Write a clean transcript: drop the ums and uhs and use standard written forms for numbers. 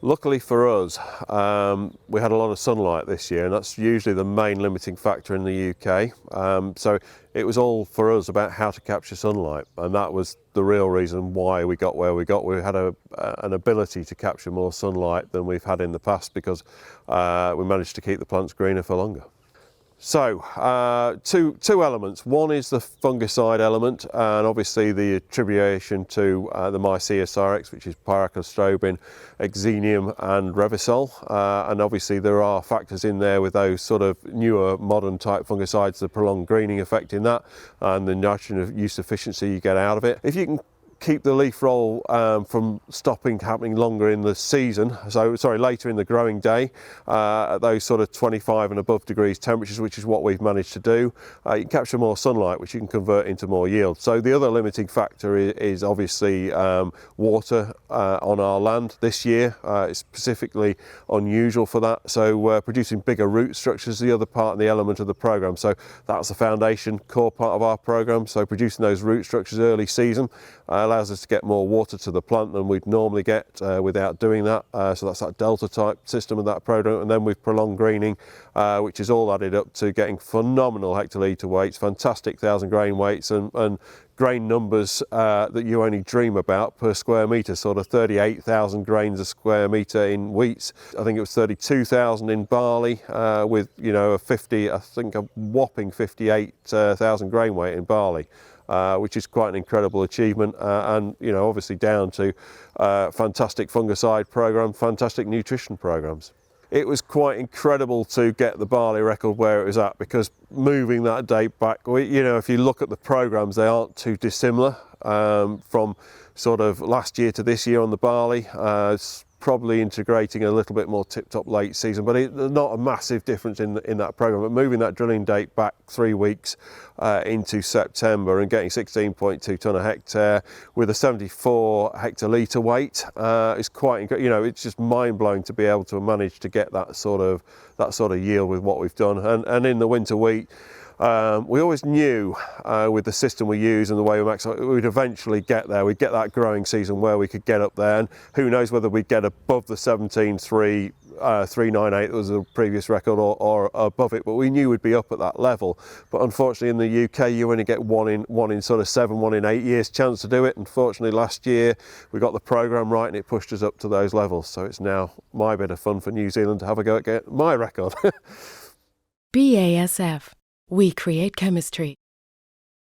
Luckily for us, we had a lot of sunlight this year, and that's usually the main limiting factor in the UK. So it was all for us about how to capture sunlight, and that was the real reason why we got where we got. We had an ability to capture more sunlight than we've had in the past because we managed to keep the plants greener for longer. So, two elements. One is the fungicide element, and obviously the attribution to the Mycea Cyrex, which is pyraclostrobin, Exenium and Revysol. And obviously there are factors in there with those sort of newer modern type fungicides, the prolonged greening effect in that, and the nitrogen use efficiency you get out of it. If you can keep the leaf roll from happening longer in the season, later in the growing day, at those sort of 25 and above degrees temperatures, which is what we've managed to do, you can capture more sunlight, which you can convert into more yield. So the other limiting factor is obviously water on our land this year. It's specifically unusual for that, so producing bigger root structures is the other part and the element of the program. So that's the foundation core part of our program, so producing those root structures early season allows us to get more water to the plant than we'd normally get without doing that. So that's that delta type system of that program. And then with prolonged greening, which is all added up to getting phenomenal hectolitre weights, fantastic 1,000 grain weights, and grain numbers that you only dream about per square metre, sort of 38,000 grains a square metre in wheats. I think it was 32,000 in barley, with a whopping 58,000 grain weight in barley. Which is quite an incredible achievement, and obviously down to fantastic fungicide program, fantastic nutrition programs. It was quite incredible to get the barley record where it was at, because moving that date back, if you look at the programs, they aren't too dissimilar from sort of last year to this year on the barley. It's probably integrating a little bit more tip-top late season, but there's not a massive difference in that program. But moving that drilling date back 3 weeks into September and getting 16.2 tonne a hectare with a 74 hectolitre weight is quite, it's just mind-blowing to be able to manage to get that sort of yield with what we've done. And in the winter wheat, we always knew with the system we use and the way we maximize, we'd eventually get there. We'd get that growing season where we could get up there, and who knows whether we'd get above the 17.3, 398 that was the previous record, or above it, but we knew we'd be up at that level. But unfortunately in the UK you only get one in sort of 7, 1 in 8 years chance to do it. Unfortunately last year we got the program right and it pushed us up to those levels, so it's now my bit of fun for New Zealand to have a go at get my record. BASF. We create chemistry.